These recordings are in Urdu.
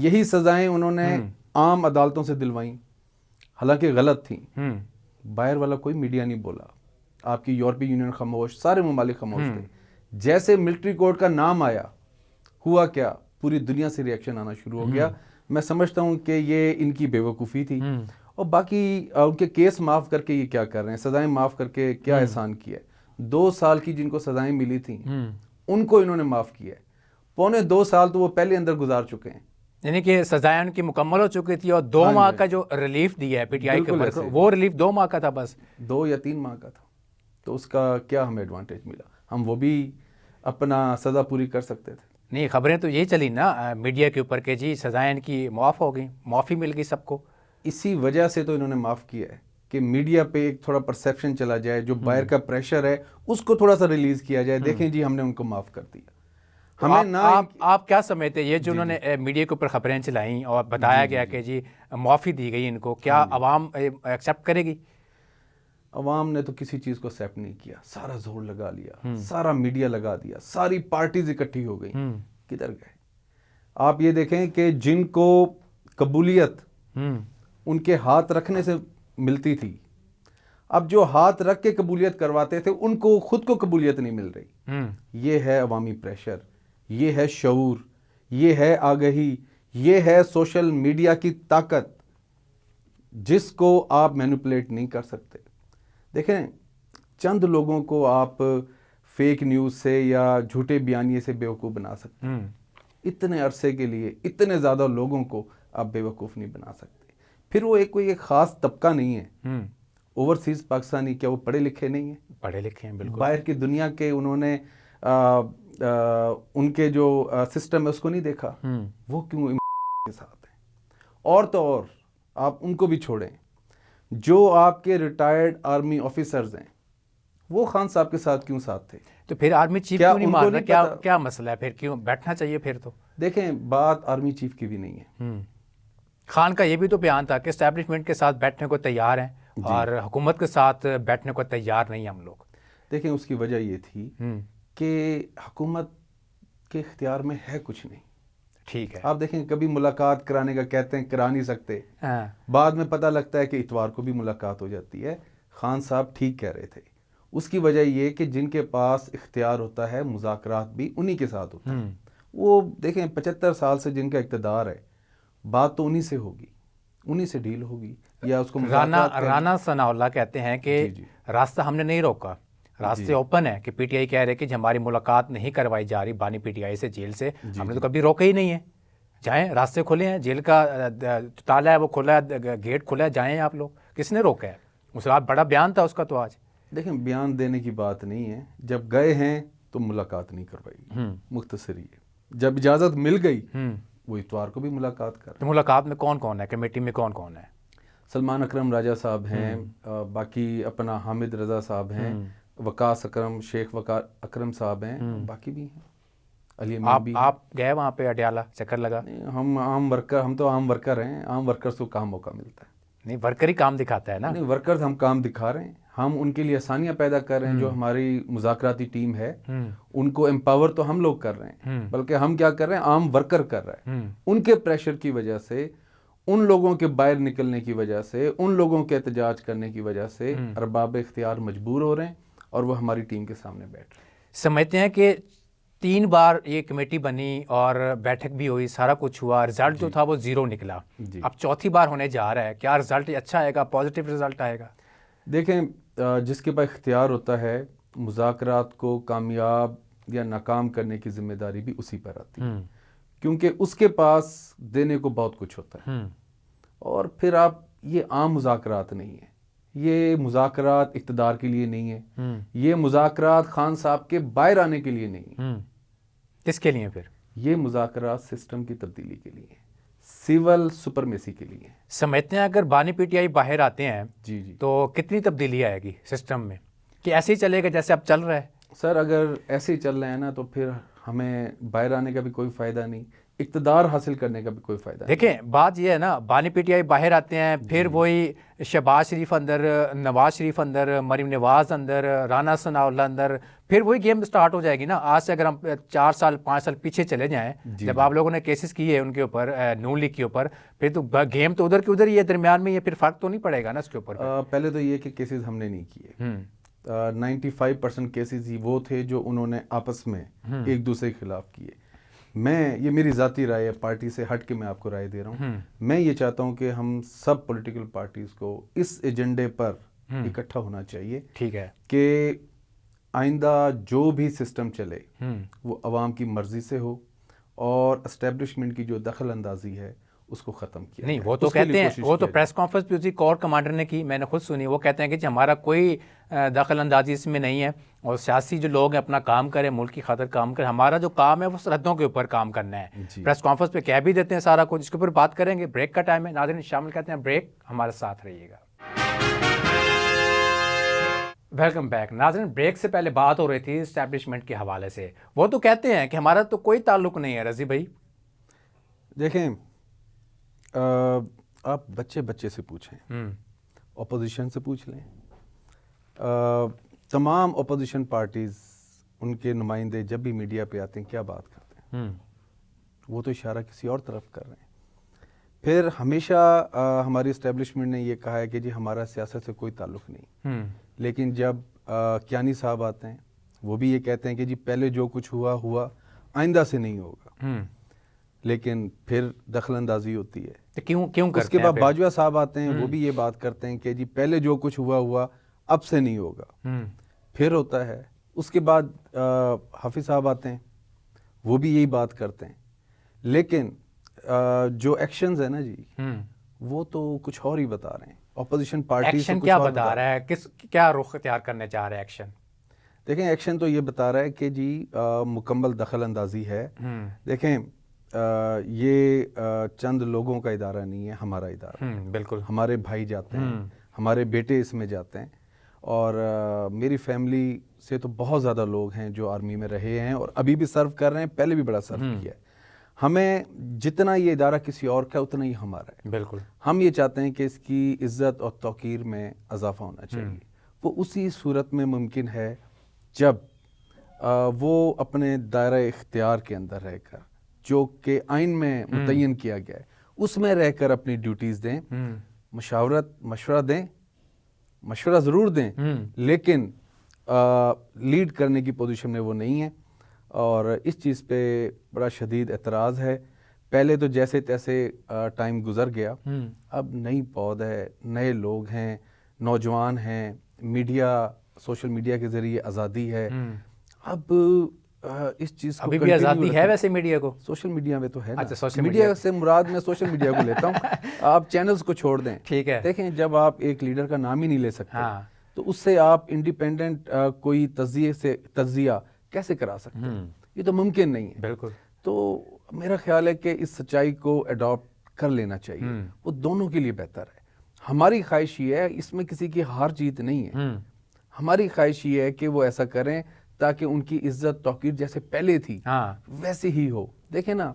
یہی سزائیں انہوں نے عام عدالتوں سے دلوائیں، حالانکہ غلط تھیں. باہر والا کوئی میڈیا نہیں بولا، آپ کی یورپی یونین خاموش، سارے ممالک خاموش تھے. جیسے ملٹری کورٹ کا نام آیا، ہوا کیا، پوری دنیا سے ریئیکشن آنا شروع ہو گیا. میں سمجھتا ہوں کہ یہ ان کی بے وقوفی تھی. اور باقی ان کے کیس معاف کر کے یہ کیا کر رہے ہیں، سزائیں معاف کر کے کیا احسان کیا ہے. 2 سال کی جن کو سزائیں ملی تھیں ان کو انہوں نے معاف کیا ہے. 1.25 سال تو وہ پہلے اندر گزار چکے ہیں. یعنی کہ سزائیں ان کی مکمل ہو چکی تھی، اور 2 ماہ کا جو ریلیف دیا ہے پی ٹی آئی کے اوپر، وہ ریلیف 2 ماہ کا تھا بس، 2 یا 3 ماہ کا تھا. تو اس کا کیا ہمیں ایڈوانٹیج ملا؟ ہم وہ بھی اپنا سزا پوری کر سکتے تھے. نہیں، خبریں تو یہی چلی نا میڈیا کے اوپر کہ جی سزائیں ان کی معاف ہو گئیں، معافی مل گئی سب کو. اسی وجہ سے تو انہوں نے معاف کیا ہے کہ میڈیا پہ ایک تھوڑا پرسیپشن چلا جائے، جو باہر کا پریشر ہے اس کو تھوڑا سا ریلیز کیا جائے. دیکھیں جی ہم نے ان کو معاف کر دیا. ہمیں نہ آپ کیا سمجھتے ہیں یہ جو انہوں نے میڈیا کے اوپر خبریں چلائیں اور بتایا گیا کہ جی معافی دی گئی ان کو، کیا عوام ایکسیپٹ کرے گی؟ عوام نے تو کسی چیز کو ایکسیپٹ نہیں کیا. سارا زور لگا لیا، سارا میڈیا لگا دیا، ساری پارٹیز اکٹھی ہو گئی. کدھر گئے؟ آپ یہ دیکھیں کہ جن کو قبولیت ان کے ہاتھ رکھنے سے ملتی تھی، اب جو ہاتھ رکھ کے قبولیت کرواتے تھے ان کو خود کو قبولیت نہیں مل رہی. یہ ہے عوامی پریشر، یہ ہے شعور، یہ ہے آگہی، یہ ہے سوشل میڈیا کی طاقت جس کو آپ مینیپولیٹ نہیں کر سکتے. دیکھیں چند لوگوں کو آپ فیک نیوز سے یا جھوٹے بیانیے سے بیوقوف بنا سکتے ہیں. اتنے عرصے کے لیے اتنے زیادہ لوگوں کو آپ بیوقوف نہیں بنا سکتے. پھر وہ کوئی ایک خاص طبقہ نہیں ہے. اوورسیز پاکستانی کیا وہ پڑھے لکھے نہیں ہیں؟ پڑھے لکھے ہیں بالکل. باہر کی دنیا کے انہوں نے ان کے جو سسٹم ہے اس کو نہیں دیکھا. وہ کیوں کے ساتھ ہیں؟ اور تو اور آپ ان کو بھی چھوڑیں، جو آپ کے ریٹائرڈ آرمی آفیسرز ہیں وہ خان صاحب کے ساتھ کیوں ساتھ تھے؟ تو پھر آرمی چیف کیوں نہیں مان رہا؟ کیا مسئلہ ہے پھر؟ کیوں بیٹھنا چاہیے پھر؟ تو دیکھیں بات آرمی چیف کی بھی نہیں ہے. خان کا یہ بھی تو بیان تھا کہ اسٹیبلشمنٹ کے ساتھ بیٹھنے کو تیار ہیں اور حکومت کے ساتھ بیٹھنے کو تیار نہیں ہم لوگ. دیکھیں اس کی وجہ یہ تھی کہ حکومت کے اختیار میں ہے کچھ نہیں. ٹھیک ہے، آپ دیکھیں کبھی ملاقات کرانے کا کہتے ہیں، کرا نہیں سکتے. بعد میں پتہ لگتا ہے کہ اتوار کو بھی ملاقات ہو جاتی ہے. خان صاحب ٹھیک کہہ رہے تھے. اس کی وجہ یہ کہ جن کے پاس اختیار ہوتا ہے مذاکرات بھی انہی کے ساتھ ہوتا ہے. وہ دیکھیں 75 سال سے جن کا اقتدار ہے، بات تو انہی سے ہوگی، انہی سے ڈیل ہوگی. یا اس کو رانا ثناء اللہ کہتے ہیں کہ راستہ ہم نے نہیں روکا، راستے اوپن ہے کہ پی ٹی آئی کہہ رہے کہ ہماری ملاقات نہیں کروائی جا رہی بانی پی ٹی آئی سے جیل سے. ہم نے تو کبھی روکا ہی نہیں ہے. جائیں، راستے کھلے ہیں، جیل کا تالا ہے وہ کھلا ہے، گیٹ کھلا ہے، جائیں آپ لوگ. کس نے روکا ہے؟ اس رات بڑا بیان تھا اس کا. تو آج دیکھیں بیان دینے کی بات نہیں ہے، جب گئے ہیں تو ملاقات نہیں کروائی. مختصر ہی ہے، جب اجازت مل گئی وہ اتوار کو بھی ملاقات کر. ملاقات میں کون کون ہے؟ کمیٹی میں کون کون ہے؟ سلمان اکرم راجہ صاحب ہیں، باقی اپنا حامد رضا صاحب ہیں، وقاص اکرم، شیخ وقار اکرم صاحب ہیں، باقی بھی ہیں. علی امین بھی. آپ گئے وہاں پہ اڈیالہ؟ چکر لگا؟ ہم عام ورکر، ہم تو عام ورکر ہیں. عام ورکرز کو کام موقع ملتا ہے. نہیں، ورکر ہی کام دکھاتا ہے نا. نہیں، ورکرز ہم کام دکھا رہے ہیں. ہم ان کے لیے آسانیاں پیدا کر رہے ہیں. جو ہماری مذاکراتی ٹیم ہے ان کو امپاور تو ہم لوگ کر رہے ہیں، بلکہ ہم کیا کر رہے ہیں، عام ورکر کر رہے ہیں. ان کے پریشر کی وجہ سے، ان لوگوں کے باہر نکلنے کی وجہ سے، ان لوگوں کے احتجاج کرنے کی وجہ سے ارباب اختیار مجبور ہو رہے ہیں اور وہ ہماری ٹیم کے سامنے بیٹھ رہے ہیں. سمجھتے ہیں کہ 3 بار یہ کمیٹی بنی اور بیٹھک بھی ہوئی، سارا کچھ ہوا، رزلٹ جو تھا وہ 0 نکلا. اب 4تھی بار ہونے جا رہا ہے، کیا رزلٹ اچھا آئے گا، پازیٹیو رزلٹ آئے گا؟ دیکھیں جس کے پاس اختیار ہوتا ہے، مذاکرات کو کامیاب یا ناکام کرنے کی ذمہ داری بھی اسی پر آتی ہے، کیونکہ اس کے پاس دینے کو بہت کچھ ہوتا ہے. اور پھر آپ یہ عام مذاکرات نہیں ہیں، یہ مذاکرات اقتدار کے لیے نہیں ہے، یہ مذاکرات خان صاحب کے باہر آنے کے لیے نہیں ہے. کس کے لیے پھر؟ یہ مذاکرات سسٹم کی تبدیلی کے لیے، سول سپرمیسی کے لیے. سمجھتے ہیں اگر بانی پی ٹی آئی باہر آتے ہیں جی تو کتنی تبدیلی آئے گی سسٹم میں، کہ ایسے ہی چلے گا جیسے اب چل رہا ہے؟ سر اگر ایسے ہی چل رہے ہیں نا تو پھر ہمیں باہر آنے کا بھی کوئی فائدہ نہیں. اقتدار حاصل کرنے کا بھی کوئی فائدہ نہیں۔ دیکھیں بات یہ ہے نا، بانی پی ٹی آئی باہر آتے ہیں، پھر وہی شہباز شریف اندر، نواز شریف اندر، مریم نواز اندر، رانا ثناء اللہ اندر، پھر وہی گیم سٹارٹ ہو جائے گی نا۔ آج سے اگر ہم 4 سال 5 سال پیچھے چلے جائیں، جب آپ لوگوں نے کیسز کیے ان کے اوپر، نون لیگ کے اوپر، پھر تو گیم تو ادھر کی ادھر ہی ہے، درمیان میں یہ پھر فرق تو نہیں پڑے گا نا اس کے اوپر۔ پہلے تو یہ کہ کیسز ہم نے نہیں کیے، 95% کیسز ہی وہ تھے جو انہوں نے آپس میں ایک دوسرے کے خلاف کیے۔ یہ میری ذاتی رائے ہے، پارٹی سے ہٹ کے میں آپ کو رائے دے رہا ہوں۔ میں یہ چاہتا ہوں کہ ہم سب پولیٹیکل پارٹیز کو اس ایجنڈے پر اکٹھا ہونا چاہیے، ٹھیک ہے، کہ آئندہ جو بھی سسٹم چلے وہ عوام کی مرضی سے ہو، اور اسٹیبلشمنٹ کی جو دخل اندازی ہے اس کو ختم کیا نہیں، جائے۔ وہ تو اس کے لیے کہتے ہیں، کوشش وہ تو کیا پریس کانفرنس بھی اسی کور کمانڈر نے کی، میں نے خود سنی، وہ کہتے ہیں کہ جی ہمارا کوئی دخل اندازی اس میں نہیں ہے، اور سیاسی جو لوگ ہیں اپنا کام کریں، ملک کی خاطر کام کریں، ہمارا جو کام ہے وہ سرحدوں کے اوپر کام کرنا ہے۔ پریس کانفرنس پہ کہہ بھی دیتے ہیں سارا کچھ، اس کے اوپر بات کریں گے۔ بریک کا ٹائم ہے، ناظرین شامل کہتے ہیں بریک، ہمارے ساتھ رہیے گا۔ ویلکم بیک ناظرین، بریک سے پہلے بات ہو رہی تھی اسٹیبلشمنٹ کے حوالے سے۔ وہ تو کہتے ہیں کہ ہمارا تو کوئی تعلق نہیں ہے۔ رضی بھائی دیکھیں، آپ بچے سے پوچھیں، اپوزیشن سے پوچھ لیں، تمام اپوزیشن پارٹیز، ان کے نمائندے جب بھی میڈیا پہ آتے ہیں کیا بات کرتے ہیں؟ وہ تو اشارہ کسی اور طرف کر رہے ہیں۔ پھر ہمیشہ ہماری اسٹیبلشمنٹ نے یہ کہا ہے کہ جی ہمارا سیاست سے کوئی تعلق نہیں، لیکن جب کیانی صاحب آتے ہیں وہ بھی یہ کہتے ہیں کہ جی پہلے جو کچھ ہوا آئندہ سے نہیں ہوگا، لیکن پھر دخل اندازی ہوتی ہے۔ کیوں کرتے ہیں؟ اس کے بعد باجوہ صاحب آتے ہیں، وہ بھی یہ بات کرتے ہیں کہ جی پہلے جو کچھ ہوا اب سے نہیں ہوگا، پھر ہوتا ہے۔ اس کے بعد حافظ صاحب آتے ہیں، وہ بھی یہی بات کرتے ہیں، لیکن جو ایکشنز ہیں نا جی، وہ تو کچھ اور ہی بتا رہے ہیں۔ اپوزیشن پارٹی ایکشن کیا بتا رہا ہے، کیا رخ اختیار کرنے چاہ رہے ہیں ایکشن؟ دیکھیں، ایکشن تو یہ بتا رہا ہے کہ جی مکمل دخل اندازی ہے۔ دیکھیں، یہ چند لوگوں کا ادارہ نہیں ہے، ہمارا ادارہ۔ بالکل، ہمارے بھائی جاتے ہیں، ہمارے بیٹے اس میں جاتے ہیں، اور میری فیملی سے تو بہت زیادہ لوگ ہیں جو آرمی میں رہے ہیں اور ابھی بھی سرو کر رہے ہیں، پہلے بھی بڑا سرو کیا ہے۔ ہمیں جتنا یہ ادارہ کسی اور کا اتنا ہی ہمارا ہے۔ بالکل، ہم یہ چاہتے ہیں کہ اس کی عزت اور توقیر میں اضافہ ہونا چاہیے۔ وہ اسی صورت میں ممکن ہے جب وہ اپنے دائرہ اختیار کے اندر رہ کر، جو کہ آئین میں متعین کیا گیا ہے، اس میں رہ کر اپنی ڈیوٹیز دیں، مشورہ ضرور دیں، لیکن لیڈ کرنے کی پوزیشن میں وہ نہیں ہے، اور اس چیز پہ بڑا شدید اعتراض ہے۔ پہلے تو جیسے تیسے ٹائم گزر گیا، اب نئی پود ہے، نئے لوگ ہیں، نوجوان ہیں، میڈیا، سوشل میڈیا کے ذریعے آزادی ہے۔ اب اس چیز کو ابھی بھی آزادی ہے ویسے میڈیا کو؟ سوشل میڈیا میں تو ہے نا۔ اچھا، سوشل میڈیا سے مراد میں سوشل میڈیا کو لیتا ہوں، آپ چینلز کو چھوڑ دیں۔ ٹھیک ہے، دیکھیں، جب آپ ایک لیڈر کا نام ہی نہیں لے سکتے تو اس سے آپ انڈیپینڈنٹ کوئی تجزیہ کیسے کرا سکتے ہیں؟ یہ تو ممکن نہیں ہے۔ بالکل، تو میرا خیال ہے کہ اس سچائی کو اڈاپٹ کر لینا چاہیے، وہ دونوں کے لیے بہتر ہے۔ ہماری خواہش یہ ہے، اس میں کسی کی ہار جیت نہیں ہے، ہماری خواہش یہ ہے کہ وہ ایسا کریں تاکہ ان کی عزت توقیر جیسے پہلے تھی ویسے ہی ہو۔ دیکھیں نا،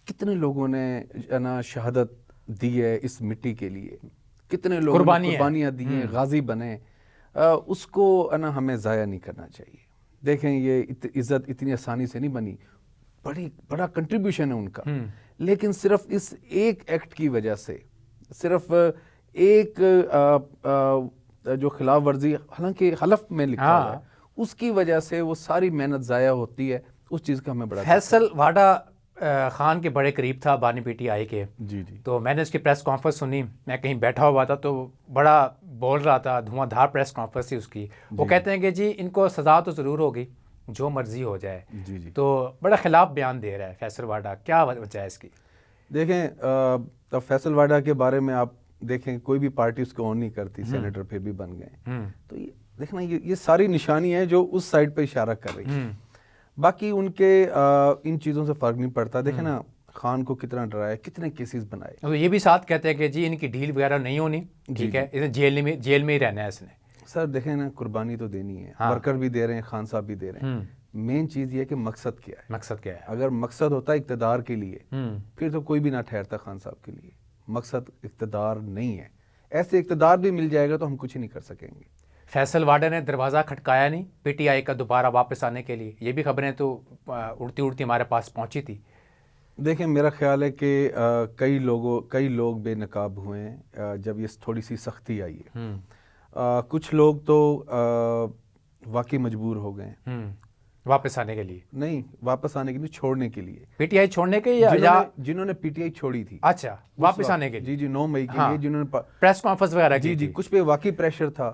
کتنے لوگوں نے شہادت دی ہے اس مٹی کے لیے، کتنے لوگوں نے قربانیاں دی ہیں، غازی بنے، اس کو ہمیں ضائع نہیں کرنا چاہیے۔ دیکھیں، یہ عزت اتنی آسانی سے نہیں بنی، بڑا کنٹریبیوشن ہے ان کا، لیکن صرف اس ایک ایکٹ کی وجہ سے، صرف ایک جو خلاف ورزی حالانکہ حلف میں لکھا ہوا ہے، اس کی وجہ سے وہ ساری محنت ضائع ہوتی ہے۔ اس چیز کا ہمیں بڑا فیصل واڈا خان کے بڑے قریب تھا بانی پی ٹی آئی کے، جی جی، تو میں نے اس کی پریس کانفرنس سنی، میں کہیں بیٹھا ہوا تھا تو بڑا بول رہا تھا، دھواں دھار پریس کانفرنس تھی اس کی۔ وہ کہتے ہیں کہ جی ان کو سزا تو ضرور ہوگی، جو مرضی ہو جائے۔ جی جی، تو بڑا خلاف بیان دے رہا ہے فیصل واڈا، کیا وجہ ہے اس کی؟ دیکھیں، فیصل واڈا کے بارے میں آپ دیکھیں، کوئی بھی پارٹی اس کو اون نہیں کرتی، سینیٹر پھر بھی بن گئے، تو دیکھنا یہ ساری نشانی ہے جو اس سائڈ پہ اشارہ کر رہی ہے۔ باقی ان کے ان چیزوں سے فرق نہیں پڑتا۔ دیکھیں نا، خان کو کتنا ڈرایا، کتنے کیسز بنائے۔ یہ بھی ساتھ کہتے ہیں کہ جی ان کی ڈیل وغیرہ نہیں ہونی، ٹھیک ہے، اسے جیل میں ہی رہنا ہے اس نے۔ سر دیکھیں نا، قربانی تو دینی ہے، ورکر بھی دے رہے ہیں، خان صاحب بھی دے رہے ہیں، مین چیز یہ ہے کہ مقصد کیا ہے. مقصد کیا ہے؟ اگر مقصد ہوتا ہے اقتدار کے لیے پھر تو کوئی بھی نہ ٹھہرتا خان صاحب کے لیے. مقصد اقتدار نہیں ہے. ایسے اقتدار بھی مل جائے گا تو ہم کچھ نہیں کر سکیں گے. فیصل واڈا نے دروازہ کھٹکایا نہیں پی ٹی آئی کا دوبارہ واپس آنے کے لیے؟ یہ بھی خبریں تو اڑتی اڑتی ہمارے پاس پہنچی تھی. دیکھیں میرا خیال ہے کہ کئی لوگ بے نقاب ہوئے ہیں جب یہ تھوڑی سی سختی آئی ہے. کچھ لوگ تو واقعی مجبور ہو گئے ہیں واپس آنے کے لیے. نہیں واپس آنے کے لیے، چھوڑنے کے لیے. پی ٹی آئی چھوڑنے کے یا جنہوں نے پی ٹی آئی چھوڑی تھی. اچھا واپس آنے کے لیے. جی 9 مئی کے لیے جنہوں نے پریس کانفرنس وغیرہ کی. جی کچھ پہ واقعی پریشر تھا.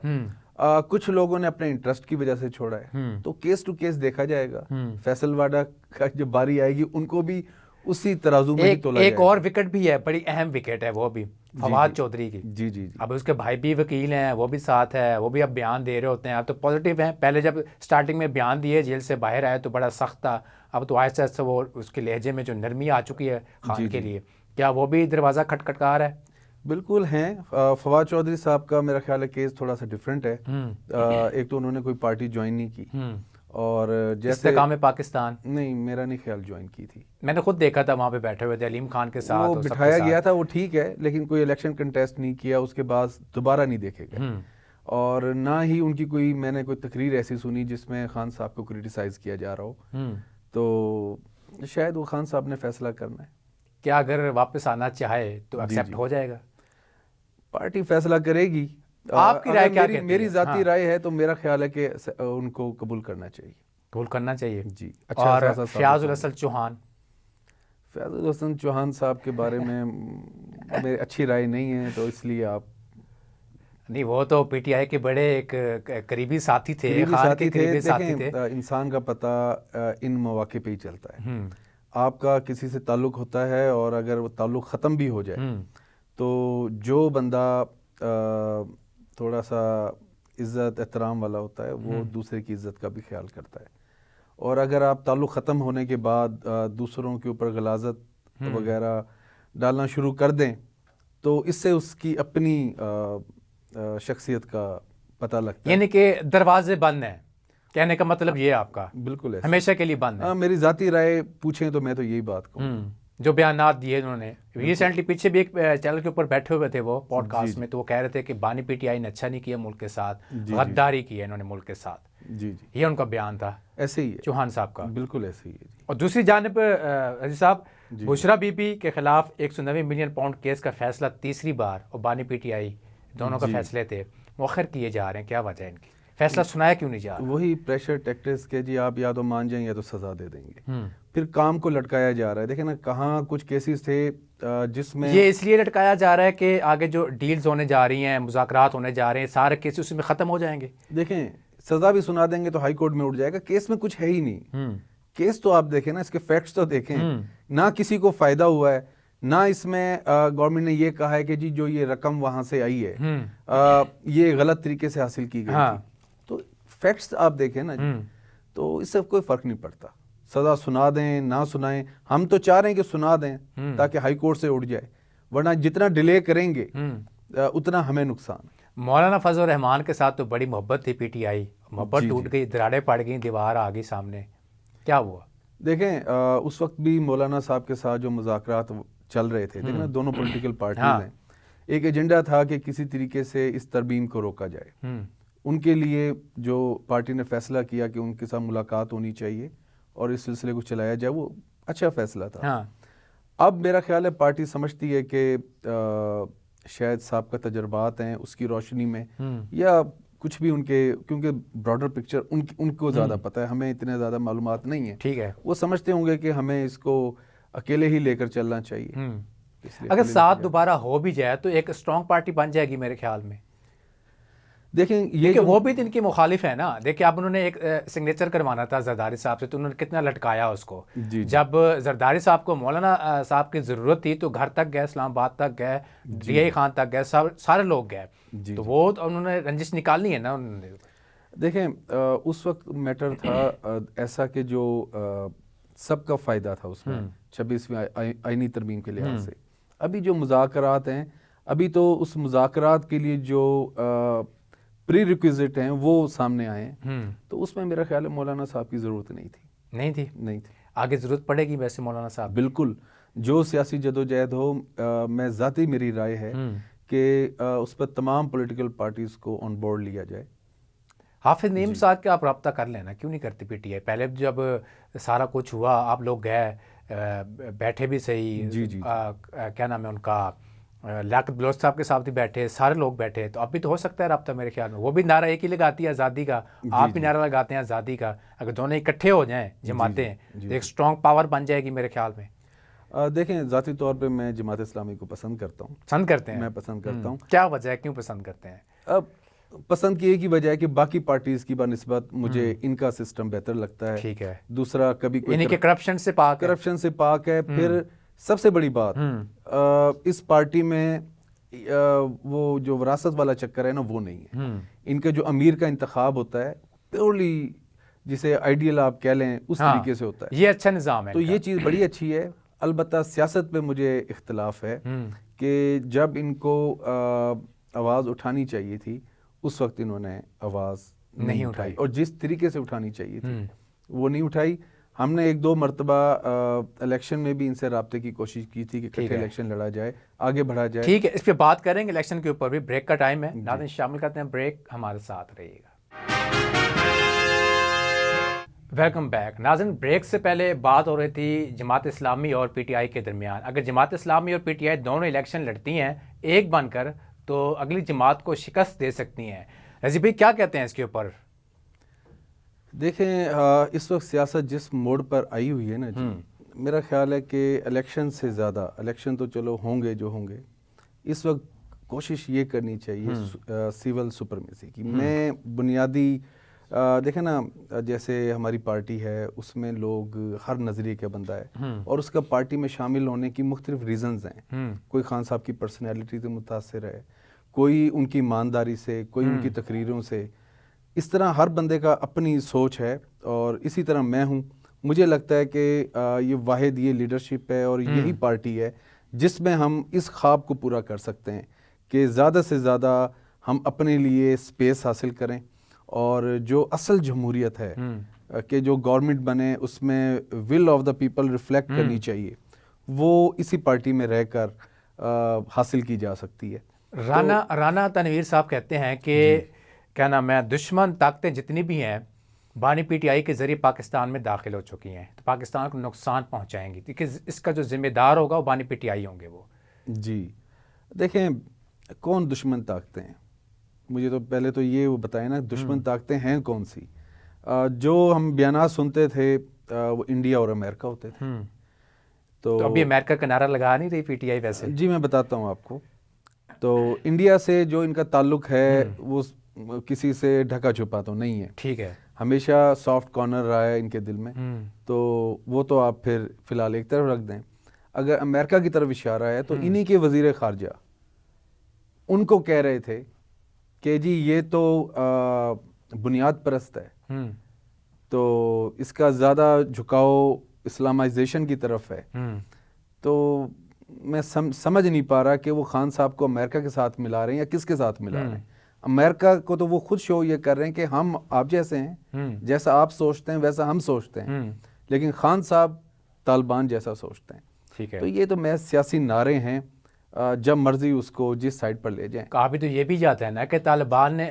کچھ لوگوں نے اپنے انٹرسٹ کی وجہ سے چھوڑا ہے. تو کیس ٹو کیس دیکھا جائے گا. فیصل واڈا کا جب باری آئے گی ان کو بھی اسی ترازو میں ہی تولا جائے گا. ایک اور وکٹ بھی ہے، بڑی اہم وکٹ ہے وہ بھی، فواد چودھری کی. جی اب اس کے بھائی بھی وکیل ہیں، وہ بھی ساتھ ہے، وہ بھی اب بیان دے رہے ہوتے ہیں. اب تو پازیٹیو ہیں. پہلے جب سٹارٹنگ میں بیان دیے جیل سے باہر آئے تو بڑا سخت تھا. اب تو آہستہ آہستہ وہ اس کے لہجے میں جو نرمی آ چکی ہے خان کے لیے. کیا وہ بھی دروازہ کھٹکھٹا رہا ہے؟ بالکل ہیں. فواد چودھری صاحب کا میرا خیال ہے کیس تھوڑا سا ڈیفرنٹ ہے. ایک تو انہوں نے کوئی پارٹی جوائن نہیں کی، اور جیسے استحکام پاکستان نہیں، میرا نہیں خیال جوائن کی تھی. میں نے خود دیکھا تھا وہاں پہ بیٹھے ہوئے تھے علیم خان کے ساتھ. وہ بٹھایا گیا تھا، وہ ٹھیک ہے، لیکن کوئی الیکشن کنٹیسٹ نہیں کیا. اس کے بعد دوبارہ نہیں دیکھے گئے. اور نہ ہی ان کی میں نے کوئی تقریر ایسی سنی جس میں خان صاحب کو کریٹیسائز کیا جا رہا ہو. تو شاید وہ خان صاحب نے فیصلہ کرنا ہے. کیا اگر واپس آنا چاہے تو ایکسیپٹ ہو جائے گا؟ پارٹی فیصلہ کرے گی. آپ کی رائے کیا کہتی ہے؟ میری ذاتی رائے ہے تو میرا خیال ہے کہ ان کو قبول کرنا چاہیے. قبول کرنا چاہیے. جی. اور فیاض الحسن چوہان؟ فیاض الحسن چوہان صاحب کے بارے میں میری اچھی رائے نہیں ہے، تو اس لیے آپ نہیں، وہ تو پی ٹی آئی کے بڑے ایک قریبی ساتھی تھے. دیکھیں انسان کا پتہ ان مواقع پہ ہی چلتا ہے. آپ کا کسی سے تعلق ہوتا ہے اور اگر وہ تعلق ختم بھی ہو جائے تو جو بندہ تھوڑا سا عزت احترام والا ہوتا ہے وہ دوسرے کی عزت کا بھی خیال کرتا ہے. اور اگر آپ تعلق ختم ہونے کے بعد دوسروں کے اوپر غلاظت وغیرہ ڈالنا شروع کر دیں تو اس سے اس کی اپنی شخصیت کا پتہ لگتا ہے. یعنی کہ دروازے بند ہیں، کہنے کا مطلب یہ آپ کا؟ بالکل ہمیشہ کے لیے بند ہے. میری ذاتی رائے پوچھیں تو میں تو یہی بات کہوں. جو بیانات دیے انہوں نے ریسنٹلی، پیچھے بھی ایک چینل کے اوپر بیٹھے ہوئے تھے وہ پوڈ کاسٹ میں، تو وہ کہہ رہے تھے کہ بانی پی ٹی آئی نے اچھا نہیں کیا ملک کے ساتھ، غداری کی ہے انہوں نے ملک کے ساتھ. یہ ان کا بیان تھا. ایسے ہی ہے چوہان صاحب کا. بالکل ایسے ہی ہے. اور دوسری جانب عزیز صاحب، بشرا بی بی کے خلاف 190 ملین پاؤنڈ کیس کا فیصلہ تیسری بار، اور بانی پی ٹی آئی دونوں کا فیصلے تھے، مؤخر کیے جا رہے ہیں. کیا وجہ ہے ان کی؟ فیصلہ سنایا کیوں نہیں جا رہا؟ وہی پریشر ٹیکٹکس کے جی، آپ یا تو مان جائیں یا تو سزا دے دیں گے. پھر کام کو لٹکایا جا رہا ہے. دیکھیں نا کہاں کچھ کیسز تھے جس میں یہ اس لیے لٹکایا جا رہا ہے کہ آگے جو ڈیلز ہونے جا رہی ہیں، مذاکرات ہونے جا رہے ہیں، سارے کیس اس میں ختم ہو جائیں گے. دیکھیں سزا بھی سنا دیں گے تو ہائی کورٹ میں اٹھ جائے گا. کیس میں کچھ ہے ہی نہیں. کیس تو آپ دیکھیں نا، اس کے فیکٹس تو دیکھیں. نہ کسی کو فائدہ ہوا ہے، نہ اس میں گورنمنٹ نے یہ کہا ہے کہ جی جو یہ رقم وہاں سے آئی ہے یہ غلط طریقے سے حاصل کی گئی تھی. تو فیکٹس آپ دیکھیں نا جی، تو اس سے کوئی فرق نہیں پڑتا. سزا سنا دیں نہ سنائیں، ہم تو چاہ رہے ہیں کہ سنا دیں تاکہ ہائی کورٹ سے اٹھ جائے، ورنہ جتنا ڈیلے کریں گے اتنا ہمیں نقصان. مولانا فضل الرحمان کے ساتھ تو بڑی محبت تھی پی ٹی آئی، محبت ٹوٹ گئی، دراڑیں پڑ گئیں، دیوار آ گئی سامنے. کیا ہوا؟ دیکھیں اس وقت بھی مولانا صاحب کے ساتھ جو مذاکرات چل رہے تھے، دیکھیں نا دونوں پولیٹیکل پارٹیز ہیں، ایک ایجنڈا تھا کہ کسی طریقے سے اس ترمیم کو روکا جائے. ان کے لیے جو پارٹی نے فیصلہ کیا کہ ان کے ساتھ ملاقات ہونی چاہیے اور اس سلسلے کو چلایا جائے، وہ اچھا فیصلہ تھا. اب میرا خیال ہے پارٹی سمجھتی ہے کہ شاید صاحب کا تجربات ہیں اس کی روشنی میں، یا کچھ بھی ان کے، کیونکہ براڈر پکچر ان کو زیادہ پتہ ہے، ہمیں اتنے زیادہ معلومات نہیں ہیں. ٹھیک ہے. وہ سمجھتے ہوں گے کہ ہمیں اس کو اکیلے ہی لے کر چلنا چاہیے. اگر ساتھ دوبارہ ہو بھی جائے تو ایک اسٹرانگ پارٹی بن جائے گی میرے خیال میں. دیکھیں یہ وہ بھی ان کے مخالف ہیں نا. دیکھیں اب انہوں نے ایک سگنیچر کروانا تھا زرداری صاحب سے، تو انہوں نے کتنا لٹکایا اس کو. جب زرداری صاحب کو مولانا صاحب کی ضرورت تھی تو گھر تک گئے، اسلام آباد تک گئے، ڈی آئی خان تک گئے، سارے لوگ گئے. تو وہ انہوں نے رنجش نکالنی ہے نا انہوں نے. دیکھیں اس وقت میٹر تھا ایسا کہ جو سب کا فائدہ تھا اس میں 26ویں آئینی ترمیم کے لحاظ سے. ابھی جو مذاکرات ہیں، ابھی تو اس مذاکرات کے لیے جو پری ریکویزٹ ہیں وہ سامنے آئے ہیں، تو اس میں میرا خیال ہے مولانا صاحب کی ضرورت نہیں تھی. آگے ضرورت پڑے گی ویسے مولانا صاحب؟ بالکل، جو سیاسی جدوجہد ہو، میں ذاتی میری رائے ہے کہ اس پر تمام پولیٹیکل پارٹیز کو آن بورڈ لیا جائے. حافظ نعیم صاحب کا آپ رابطہ کر لینا، کیوں نہیں کرتی پی ٹی آئی؟ پہلے جب سارا کچھ ہوا آپ لوگ گئے، بیٹھے بھی صحیح، کیا نام ہے ان کا، لیاقت بلوچ صاحب کے ساتھ بھی بیٹھے، سارے لوگ بیٹھے، تو اب بھی تو ہو سکتا ہے رابطہ میرے خیال میں. وہ بھی نعرہ ایک ہی لگاتی ہے آزادی کا، آپ بھی نعرہ لگاتے ہیں آزادی کا. اگر دونوں اکٹھے ہو جائیں جماعتیں تو ایک اسٹرانگ پاور بن جائے گی میرے خیال میں. دیکھیں، ذاتی طور پہ میں جماعت اسلامی کو پسند کرتا ہوں. پسند کرتے ہیں؟ میں پسند کرتا ہوں. کیا وجہ ہے، کیوں پسند کرتے ہیں؟ اب پسند کی ایک ہی وجہ ہے کہ باقی پارٹیز کی بنسبت مجھے ان کا سسٹم بہتر لگتا ہے. ٹھیک ہے. دوسرا، کبھی یعنی کہ کرپشن سے پاک ہے. کرپشن سے پاک ہے. پھر سب سے بڑی بات، اس پارٹی میں وہ جو وراثت والا چکر ہے نا، وہ نہیں ہے. ان کا جو امیر کا انتخاب ہوتا ہے پیورلی، جسے آئیڈیل آپ کہہ لیں، اس طریقے سے ہوتا ہے. یہ اچھا نظام ہے. تو یہ چیز بڑی اچھی ہے. البتہ سیاست پہ مجھے اختلاف ہے کہ جب ان کو آواز اٹھانی چاہیے تھی اس وقت انہوں نے آواز نہیں اٹھائی، اور جس طریقے سے اٹھانی چاہیے تھی وہ نہیں اٹھائی. ہم نے 1-2 مرتبہ الیکشن میں بھی ان سے رابطے کی کوشش کی تھی کہ اکٹھے الیکشن لڑا جائے، آگے بڑھا جائے. ٹھیک ہے، اس پہ بات کریں گے الیکشن کے اوپر بھی. بریک کا ٹائم ہے، ناظرین شامل کرتے ہیں بریک، ہمارے ساتھ رہیے گا. Welcome back. ناظرین، بریک سے پہلے بات ہو رہی تھی جماعت اسلامی اور پی ٹی آئی کے درمیان. اگر جماعت اسلامی اور پی ٹی آئی دونوں الیکشن لڑتی ہیں ایک بن کر تو اگلی جماعت کو شکست دے سکتی ہیں. رضی بھائی کیا کہتے ہیں اس کے اوپر؟ دیکھیں، اس وقت سیاست جس موڑ پر آئی ہوئی ہے نا جی، میرا خیال ہے کہ الیکشن سے زیادہ، الیکشن تو چلو ہوں گے جو ہوں گے، اس وقت کوشش یہ کرنی چاہیے سول سپرمیسی کی. میں بنیادی دیکھیں نا، جیسے ہماری پارٹی ہے اس میں لوگ ہر نظریے کا بندہ ہے، اور اس کا پارٹی میں شامل ہونے کی مختلف ریزنز ہیں. کوئی خان صاحب کی پرسنالٹی سے متاثر ہے، کوئی ان کی ایمانداری سے، کوئی ان کی تقریروں سے. اس طرح ہر بندے کا اپنی سوچ ہے، اور اسی طرح میں ہوں. مجھے لگتا ہے کہ یہ واحد یہ لیڈرشپ ہے اور یہی پارٹی ہے جس میں ہم اس خواب کو پورا کر سکتے ہیں کہ زیادہ سے زیادہ ہم اپنے لیے سپیس حاصل کریں، اور جو اصل جمہوریت ہے کہ جو گورنمنٹ بنے اس میں will of the people reflect کرنی چاہیے، وہ اسی پارٹی میں رہ کر حاصل کی جا سکتی ہے. رانا تنویر صاحب کہتے ہیں کہ کیا نام ہے، دشمن طاقتیں جتنی بھی ہیں بانی پی ٹی آئی کے ذریعے پاکستان میں داخل ہو چکی ہیں، تو پاکستان کو نقصان پہنچائیں گی، کیونکہ اس کا جو ذمہ دار ہوگا وہ بانی پی ٹی آئی ہوں گے. وہ جی دیکھیں، کون دشمن طاقتیں ہیں؟ مجھے تو پہلے تو یہ وہ بتائیں نا، دشمن طاقتیں ہیں کون سی؟ جو ہم بیانات سنتے تھے وہ انڈیا اور امریکہ ہوتے تھے. تو ابھی امریکہ کا نعرہ لگا نہیں رہی پی ٹی آئی ویسے؟ جی میں بتاتا ہوں آپ کو. تو انڈیا سے جو ان کا تعلق ہے وہ کسی سے ڈھکا چھپا تو نہیں ہے. ٹھیک ہے. ہمیشہ سافٹ کارنر رہا ہے ان کے دل میں. تو وہ تو آپ پھر فی الحال ایک طرف رکھ دیں. اگر امریکہ کی طرف اشارہ ہے تو انہی کے وزیر خارجہ ان کو کہہ رہے تھے کہ جی یہ تو بنیاد پرست ہے، تو اس کا زیادہ جھکاؤ اسلامائزیشن کی طرف ہے. تو میں سمجھ نہیں پا رہا کہ وہ خان صاحب کو امریکہ کے ساتھ ملا رہے ہیں یا کس کے ساتھ ملا رہے ہیں. امریکہ کو تو وہ خود شو یہ کر رہے ہیں کہ ہم آپ جیسے ہیں، جیسا آپ سوچتے ہیں ویسا ہم سوچتے ہیں، لیکن خان صاحب طالبان جیسا سوچتے ہیں. ٹھیک ہے. تو یہ تو محض سیاسی نعرے ہیں، جب مرضی اس کو جس سائڈ پر لے جائیں. کہا بھی تو یہ بھی جاتا ہے نا کہ طالبان نے،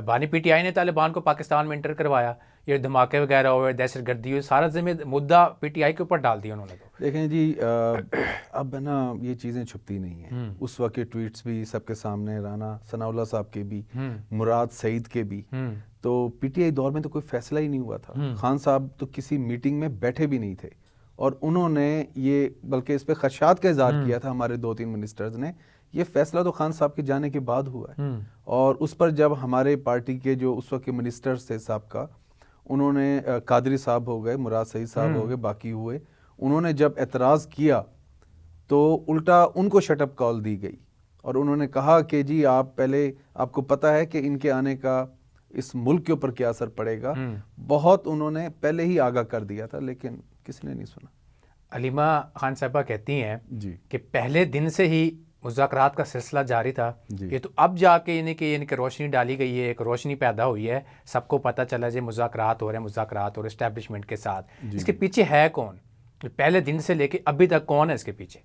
بانی پی ٹی آئی نے طالبان کو پاکستان میں انٹر کروایا، یہ دھماکے وغیرہ ہوئے، دہشت گردی ہوئی، سارا ذمہ مدعا پی ٹی آئی کے اوپر ڈال دیا انہوں نے. تو دیکھیں جی، اب نا یہ چیزیں چھپتی نہیں ہیں. اس وقت کے ٹویٹس بھی سب کے سامنے، رانا ثناء اللہ صاحب کے بھی، مراد سعید کے بھی. تو پی ٹی آئی دور میں تو کوئی فیصلہ ہی نہیں ہوا تھا. خان صاحب تو کسی میٹنگ میں بیٹھے بھی نہیں تھے، اور انہوں نے یہ بلکہ اس پہ خدشات کا اظہار کیا تھا ہمارے 2-3 منسٹرز نے. یہ فیصلہ تو خان صاحب کے جانے کے بعد ہوا ہے، اور اس پر جب ہمارے پارٹی کے جو اس وقت کے منسٹرز تھے سابقہ، انہوں نے قادری صاحب ہو گئے، مراد سعید صاحب ہو گئے، باقی ہوئے، انہوں نے جب اعتراض کیا تو الٹا ان کو شٹ اپ کال دی گئی، اور انہوں نے کہا کہ جی آپ کو پتہ ہے کہ ان کے آنے کا اس ملک کے اوپر کیا اثر پڑے گا. بہت انہوں نے پہلے ہی آگاہ کر دیا تھا، لیکن کسی نے نہیں سنا. علیمہ خان صاحبہ کہتی ہیں جی کہ پہلے دن سے ہی مذاکرات کا سلسلہ جاری تھا. جی. یہ تو اب جا کے یعنی کہ روشنی ڈالی گئی ہے, ایک روشنی پیدا ہوئی ہے, سب کو پتہ چلا جی مذاکرات ہو رہے ہیں اسٹیبلشمنٹ کے ساتھ. اس کے پیچھے ہے کون؟ پہلے دن سے لے کے ابھی تک کون ہے اس کے پیچھے؟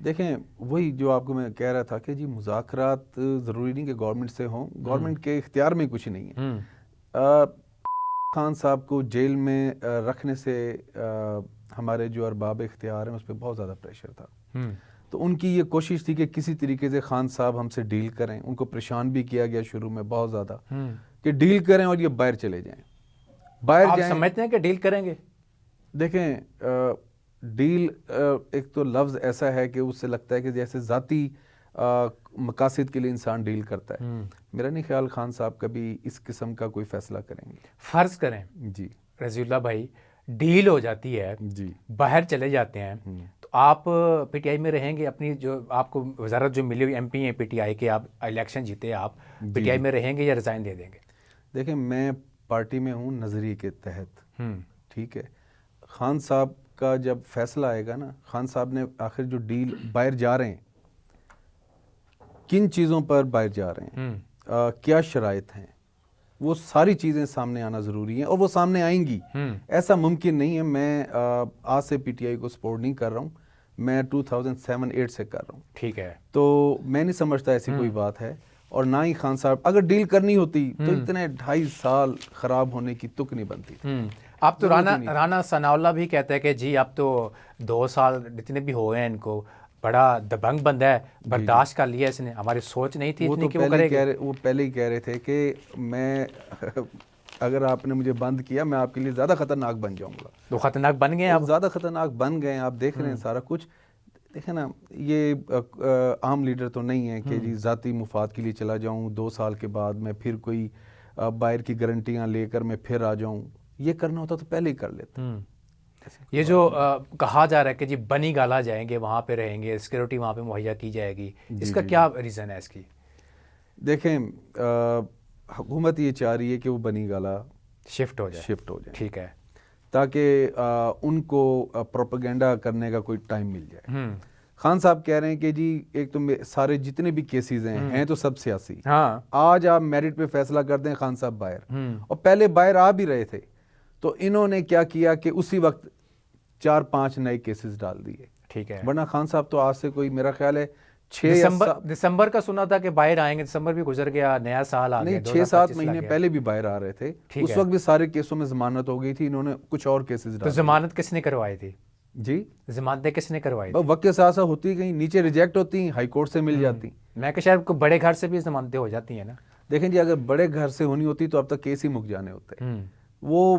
دیکھیں وہی جو آپ کو میں کہہ رہا تھا کہ جی مذاکرات ضروری نہیں کہ گورنمنٹ سے ہوں, گورنمنٹ کے اختیار میں کچھ نہیں ہے. خان صاحب کو جیل میں رکھنے سے ہمارے جو ارباب اختیار ہیں اس پہ بہت زیادہ پریشر تھا. تو ان کی یہ کوشش تھی کہ کسی طریقے سے خان صاحب ہم سے ڈیل کریں. ان کو پریشان بھی کیا گیا شروع میں بہت زیادہ کہ ڈیل کریں اور یہ باہر چلے جائیں. آپ سمجھتے ہیں کہ ڈیل کریں گے؟ دیکھیں ڈیل ایک تو لفظ ایسا ہے کہ اس سے لگتا ہے کہ جیسے ذاتی مقاصد کے لیے انسان ڈیل کرتا ہے. میرا نہیں خیال خان صاحب کبھی اس قسم کا کوئی فیصلہ کریں گے. فرض کریں جی رضی اللہ بھائی ڈیل ہو جاتی ہے, جی باہر چلے جاتے ہیں, تو آپ پی ٹی آئی میں رہیں گے؟ اپنی جو آپ کو وزارت جو ملی ہوئی ایم پی ہیں پی ٹی آئی کے, آپ الیکشن جیتے, آپ پی ٹی آئی میں رہیں گے یا ریزائن دے دیں گے؟ دیکھیں میں پارٹی میں ہوں نظریے کے تحت, ٹھیک ہے. خان صاحب کا جب فیصلہ آئے گا نا, خان صاحب نے آخر جو ڈیل باہر جا رہے ہیں, کن چیزوں پر باہر جا رہے ہیں, کیا شرائط ہیں, وہ ساری چیزیں سامنے آنا ضروری ہیں اور وہ سامنے آئیں گی. ایسا ممکن نہیں ہے. میں آج سے پی ٹی آئی کو سپورٹ نہیں کر رہا ہوں, میں 2007-8 سے کر رہا ہوں. ٹھیک ہے. تو میں نہیں سمجھتا ایسی کوئی بات ہے, اور نہ ہی خان صاحب اگر ڈیل کرنی ہوتی تو اتنے 2.5 سال خراب ہونے کی تک نہیں بنتی. اب تو رانا ثناء اللہ بھی کہتا ہے کہ جی اب تو 2 سال جتنے بھی ہوئے ہیں ان کو, بڑا دبنگ بندہ ہے, برداشت کر لیا اس نے, ہماری سوچ نہیں تھی اتنی کہ وہ کرے گا. وہ پہلے ہی کہہ رہے تھے کہ میں اگر آپ نے مجھے بند کیا میں آپ کے لیے زیادہ خطرناک بن جاؤں گا. تو خطرناک بن گئے, آپ زیادہ خطرناک بن گئے. آپ دیکھ رہے ہیں سارا کچھ. دیکھیں نا, یہ عام لیڈر تو نہیں ہے کہ جی ذاتی مفاد کے لیے چلا جاؤں, 2 سال کے بعد میں پھر کوئی باہر کی گارنٹیاں لے کر میں پھر آ جاؤں. یہ کرنا ہوتا تو پہلے ہی کر لیتے. یہ جو کہا جا رہا ہے کہ جی بنی گالا جائیں گے, وہاں پہ رہیں گے, سیکورٹی وہاں پہ مہیا کی جائے گی, اس کا کیا ریزن ہے اس کی؟ دیکھیں حکومت یہ چاہ رہی ہے کہ وہ بنی گالا شفٹ ہو جائے. ٹھیک ہے. تاکہ ان کو پروپیگنڈا کرنے کا کوئی ٹائم مل جائے. خان صاحب کہہ رہے ہیں کہ جی ایک تو سارے جتنے بھی کیسز ہیں تو سب سیاسی. آج آپ میرٹ پہ فیصلہ کر دیں, خان صاحب باہر, اور پہلے باہر آ بھی رہے تھے, تو انہوں نے کیا کیا کہ اسی وقت 4-5 نئے کیسز ڈال دیے. ٹھیک ہے. ورنہ خان صاحب تو آج سے کوئی میرا خیال ہے دسمبر کا سنا تھا کہ باہر آئیں گے, دسمبر بھی گزر گیا, نیا سال آ گیا, 6-7 مہینے پہلے بھی باہر آ رہے تھے. اس وقت بھی سارے کیسوں میں ضمانت ہو گئی تھی, انہوں نے کچھ اور کیسز ڈالے. تو ضمانت کس نے کروائی تھی؟ جی ضمانتیں کس نے کروائی؟ وقت کے ساتھ ساتھ ہوتی گئی, نیچے ریجیکٹ ہوتی, ہائی کورٹ سے مل جاتی. میں کہ شاید کوئی بڑے گھر سے بھی ضمانتیں ہو جاتی ہیں نا. دیکھیں جی اگر بڑے گھر سے ہونی ہوتی تو اب تک کیس ہی مک جانے ہوتے. وہ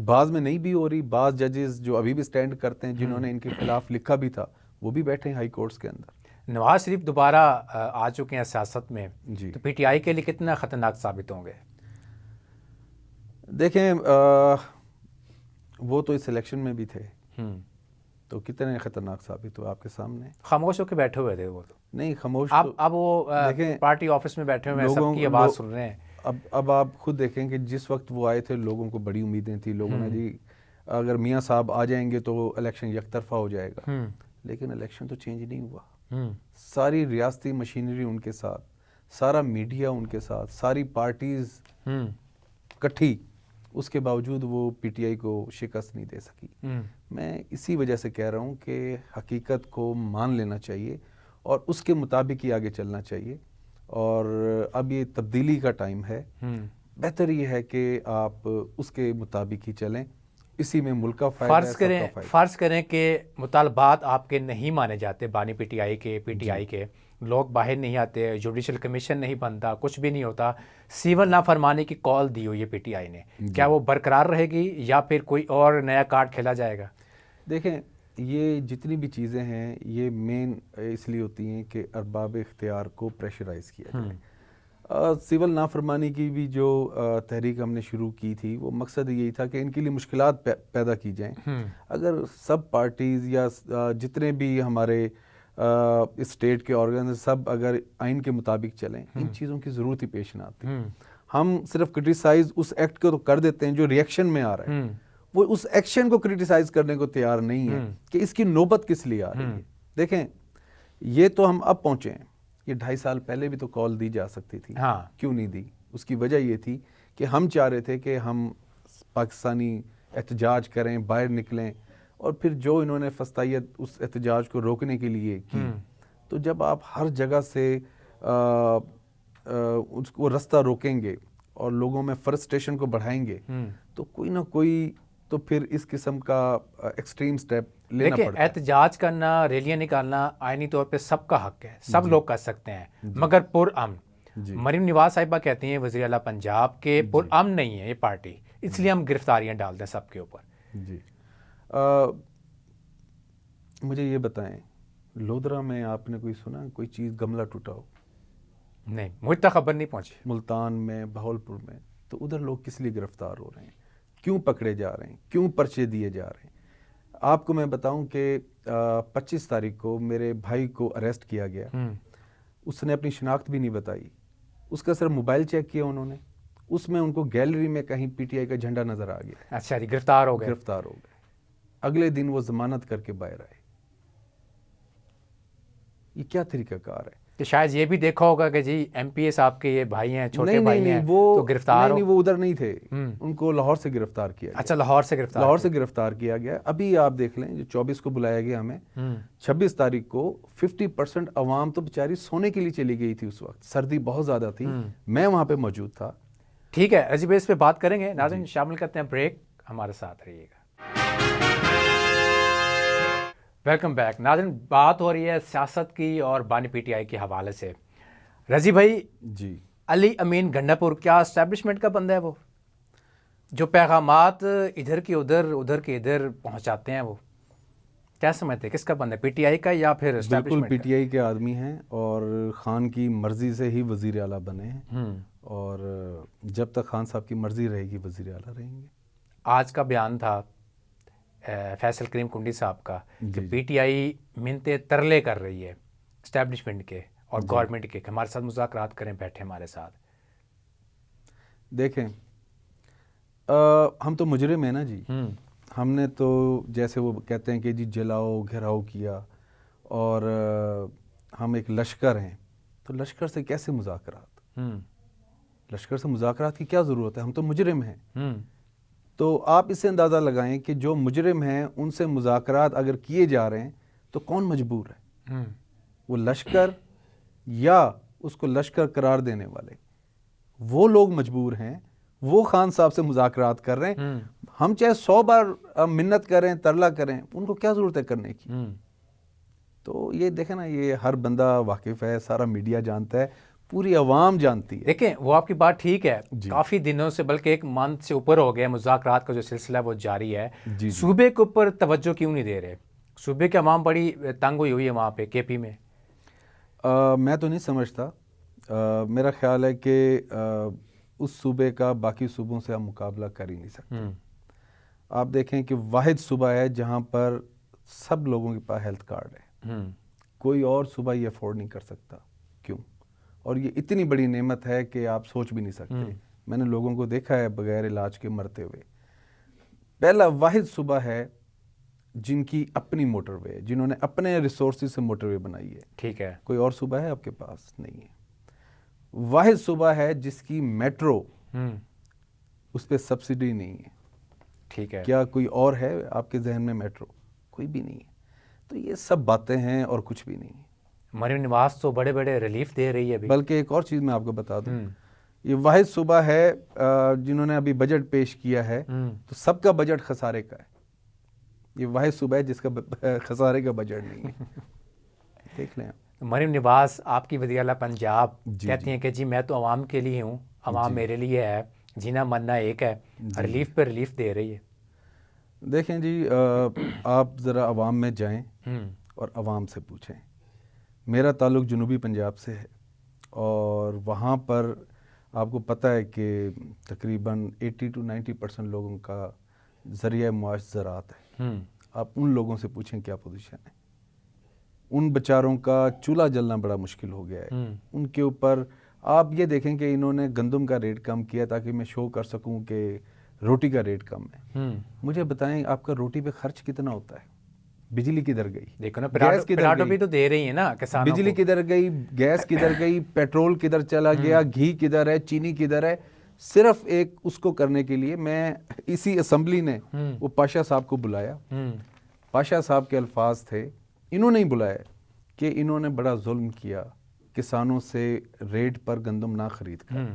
بعض میں نہیں بھی ہو رہی. بعض ججز جو ابھی بھی سٹینڈ کرتے ہیں, جنہوں نے ان کے خلاف لکھا بھی تھا, وہ بھی بیٹھے ہیں ہائی کورٹس کے اندر. نواز شریف دوبارہ آ چکے ہیں سیاست میں, جی, تو پی ٹی آئی کے لیے کتنا خطرناک ثابت ہوں گے؟ دیکھیں وہ تو اس الیکشن میں بھی تھے, تو کتنے خطرناک ثابت ہوا آپ کے سامنے. خاموش ہو کے بیٹھے ہوئے تھے وہ تو. نہیں خاموش, اب وہ پارٹی آفس میں بیٹھے ہوئے ہیں, سب کی آواز سن رہے ہیں. اب آپ خود دیکھیں کہ جس وقت وہ آئے تھے لوگوں کو بڑی امیدیں تھیں. لوگوں نے جی اگر میاں صاحب آ جائیں گے تو الیکشن یک طرفہ ہو جائے گا, لیکن الیکشن تو چینج نہیں ہوا. ساری ریاستی مشینری ان کے ساتھ, سارا میڈیا ان کے ساتھ, ساری پارٹیز کٹھی, اس کے باوجود وہ پی ٹی آئی کو شکست نہیں دے سکی. میں اسی وجہ سے کہہ رہا ہوں کہ حقیقت کو مان لینا چاہیے اور اس کے مطابق ہی آگے چلنا چاہیے. اور اب یہ تبدیلی کا ٹائم ہے, بہتر یہ ہے کہ آپ اس کے مطابق ہی چلیں, اسی میں ملک کا فائدہ ہے. فرض کریں کہ مطالبات آپ کے نہیں مانے جاتے, بانی پی ٹی آئی کے, لوگ باہر نہیں آتے, جوڈیشل کمیشن نہیں بنتا, کچھ بھی نہیں ہوتا, سیول نافرمانی کی کال دی ہوئی ہے پی ٹی آئی نے, کیا وہ برقرار رہے گی یا پھر کوئی اور نیا کارڈ کھیلا جائے گا؟ دیکھیں یہ جتنی بھی چیزیں ہیں یہ مین اس لیے ہوتی ہیں کہ ارباب اختیار کو پریشرائز کیا جائے. سول نافرمانی کی بھی جو تحریک ہم نے شروع کی تھی, وہ مقصد یہی تھا کہ ان کے لیے مشکلات پیدا کی جائیں. اگر سب پارٹیز یا جتنے بھی ہمارے اسٹیٹ کے آرگنز سب اگر آئین کے مطابق چلیں, ان چیزوں کی ضرورت ہی پیش نہ آتی. ہم صرف کرٹیسائز اس ایکٹ کو تو کر دیتے ہیں جو ریئیکشن میں آ رہا ہے, وہ اس ایکشن کو کرٹیسائز کرنے کو تیار نہیں ہے کہ اس کی نوبت کس لیے آ رہی ہے. دیکھیں یہ تو ہم اب پہنچے ہیں, یہ 2.5 سال پہلے بھی تو کال دی جا سکتی تھی. ہاں کیوں نہیں دی؟ اس کی وجہ یہ تھی کہ ہم چاہ رہے تھے کہ ہم پاکستانی احتجاج کریں, باہر نکلیں, اور پھر جو انہوں نے فسطائیت اس احتجاج کو روکنے کے لیے کی, تو جب آپ ہر جگہ سے اس کو رستہ روکیں گے اور لوگوں میں فرسٹریشن کو بڑھائیں گے, تو کوئی نہ کوئی تو پھر اس قسم کا ایکسٹریم سٹیپ لینا دیکھیں, پڑتا ہے. احتجاج کرنا, ریلیاں نکالنا آئینی طور پہ سب کا حق ہے, سب لوگ کر سکتے ہیں, مگر پرامن. مریم نواز صاحبہ کہتی ہیں وزیر اعلیٰ پنجاب کے پرامن نہیں ہے یہ پارٹی, اس لیے ہم گرفتاریاں ڈال دیں سب کے اوپر. جی مجھے یہ بتائیں, لودھرا میں آپ نے کوئی سنا کوئی چیز گملہ ٹوٹا ہو؟ نہیں, مجھ تک خبر نہیں پہنچی. ملتان میں, بہاولپور میں, تو ادھر لوگ کس لیے گرفتار ہو رہے ہیں, کیوں پکڑے جا رہے ہیں, کیوں پرچے دیے جا رہے ہیں؟ آپ کو میں بتاؤں کہ 25 تاریخ کو میرے بھائی کو اریسٹ کیا گیا. اس نے اپنی شناخت بھی نہیں بتائی, اس کا صرف موبائل چیک کیا انہوں نے, اس میں ان کو گیلری میں کہیں پی ٹی آئی کا جھنڈا نظر آ گیا. اچھا جی, گرفتار ہو گئے. اگلے دن وہ ضمانت کر کے باہر آئے. یہ کیا طریقہ کار ہے؟ کہ شاید یہ بھی دیکھا ہوگا کہ جی ایم پی ایس آپ کے یہ بھائی ہیں, چھوٹے بھائی ہیں, تو گرفتار نہیں, وہ ادھر نہیں تھے, ان کو لاہور سے گرفتار کیا گیا. اچھا, لاہور سے گرفتار کیا گیا. ابھی آپ دیکھ لیں, جو 24 کو بلایا گیا ہمیں, 26 تاریخ کو 50% عوام تو بیچاری سونے کے لیے چلی گئی تھی. اس وقت سردی بہت زیادہ تھی, میں وہاں پہ موجود تھا. ٹھیک ہے, رضی بھائی اس پہ بات کریں گے. ناظرین شامل کرتے ہیں بریک, ہمارے ساتھ رہیے گا. Welcome back. ناظرین, بات ہو رہی ہے سیاست کی اور بانی پی ٹی آئی کے حوالے سے. رضی بھائی, جی, علی امین گنڈا پور کیا اسٹیبلشمنٹ کا بندہ ہے وہ, جو پیغامات ادھر کی ادھر, ادھر کے ادھر پہنچاتے ہیں, وہ کیا سمجھتے ہیں کس کا بندہ ہے, پی ٹی آئی کا یا پھر بالکل پی ٹی آئی کے آدمی ہیں, اور خان کی مرضی سے ہی وزیر اعلیٰ بنے ہیں, اور جب تک خان صاحب کی مرضی رہے گی وزیر اعلیٰ رہیں گے. آج کا بیان تھا فیصل کریم کنڈی صاحب کا کہ پی ٹی آئی منتیں ترلے کر رہی ہے اسٹیبلشمنٹ کے اور گورنمنٹ کے, ہمارے ساتھ مذاکرات کریں, بیٹھے ہمارے ساتھ. دیکھیں, ہم تو مجرم ہیں نا جی. ہم نے تو جیسے وہ کہتے ہیں کہ جی جلاؤ گھیراؤ کیا, اور ہم ایک لشکر ہیں, تو لشکر سے کیسے مذاکرات؟ لشکر سے مذاکرات کی کیا ضرورت ہے؟ ہم تو مجرم ہیں. تو آپ اس سے اندازہ لگائیں کہ جو مجرم ہیں ان سے مذاکرات اگر کیے جا رہے ہیں تو کون مجبور ہے؟ وہ لشکر یا اس کو لشکر قرار دینے والے, وہ لوگ مجبور ہیں. وہ خان صاحب سے مذاکرات کر رہے ہیں. ہم چاہے 100 بار منت کریں, ترلا کریں, ان کو کیا ضرورت ہے کرنے کی؟ تو یہ دیکھیں نا, یہ ہر بندہ واقف ہے, سارا میڈیا جانتا ہے, پوری عوام جانتی ہے. دیکھیں, وہ آپ کی بات ٹھیک ہے, کافی دنوں سے, بلکہ 1 منتھ سے اوپر ہو گیا مذاکرات کا جو سلسلہ وہ جاری ہے. صوبے کے اوپر توجہ کیوں نہیں دے رہے؟ صوبے کی عوام بڑی تنگ ہوئی ہے وہاں پہ کے پی میں. میں تو نہیں سمجھتا. میرا خیال ہے کہ اس صوبے کا باقی صوبوں سے ہم مقابلہ کر ہی نہیں سکتے. آپ دیکھیں کہ واحد صوبہ ہے جہاں پر سب لوگوں کے پاس ہیلتھ کارڈ ہے. کوئی اور صوبہ یہ افورڈ نہیں کر سکتا. کیوں؟ اور یہ اتنی بڑی نعمت ہے کہ آپ سوچ بھی نہیں سکتے. میں نے لوگوں کو دیکھا ہے بغیر علاج کے مرتے ہوئے. پہلا واحد صوبہ ہے جن کی اپنی موٹر وے, جنہوں نے اپنے ریسورسز سے موٹر وے بنائی ہے. ٹھیک ہے. کوئی اور صوبہ ہے آپ کے پاس؟ نہیں ہے. واحد صوبہ ہے جس کی میٹرو, اس پہ سبسڈی نہیں ہے. ٹھیک ہے. کیا کوئی اور ہے آپ کے ذہن میں میٹرو؟ کوئی بھی نہیں ہے. تو یہ سب باتیں ہیں اور کچھ بھی نہیں ہے. مریم نواز تو بڑے بڑے ریلیف دے رہی ہے. بلکہ ایک اور چیز میں آپ کو بتا دوں, یہ واحد صوبہ ہے جنہوں نے ابھی بجٹ پیش کیا ہے, تو سب کا بجٹ خسارے کا ہے. یہ واحد صوبہ ہے جس کا خسارے کا بجٹ نہیں ہے. دیکھ لیں آپ. مریم نواز آپ کی وزیر اعلیٰ پنجاب کہتی ہیں کہ جی میں تو عوام کے لیے ہوں, عوام میرے لیے ہے, جینا مرنا ایک ہے, ریلیف پہ ریلیف دے رہی ہے. دیکھیں جی, آپ ذرا عوام میں جائیں اور عوام سے پوچھیں. میرا تعلق جنوبی پنجاب سے ہے, اور وہاں پر آپ کو پتہ ہے کہ تقریباً 80 to 90% لوگوں کا ذریعہ معاش زراعت ہے. آپ ان لوگوں سے پوچھیں کیا پوزیشن ہے. ان بیچاروں کا چولہا جلنا بڑا مشکل ہو گیا ہے. ان کے اوپر آپ یہ دیکھیں کہ انہوں نے گندم کا ریٹ کم کیا تاکہ میں شو کر سکوں کہ روٹی کا ریٹ کم ہے. مجھے بتائیں آپ کا روٹی پہ خرچ کتنا ہوتا ہے؟ بجلی کدھر گئی؟ دیکھو نا گیس کدھر پلاٹو گئی؟ بھی تو دے رہی ہیں نا کسانوں بجلی کو. کدھر گئی؟ گیس کدھر گئی؟ پیٹرول کدھر چلا گیا؟ گھی کدھر ہے؟ چینی کدھر ہے؟ صرف ایک اس کو کرنے کے لیے میں اسی اسمبلی نے وہ پاشا صاحب کو بلایا. پاشا صاحب کے الفاظ تھے, انہوں نے ہی بلایا کہ انہوں نے بڑا ظلم کیا کسانوں سے ریٹ پر گندم نہ خرید کر.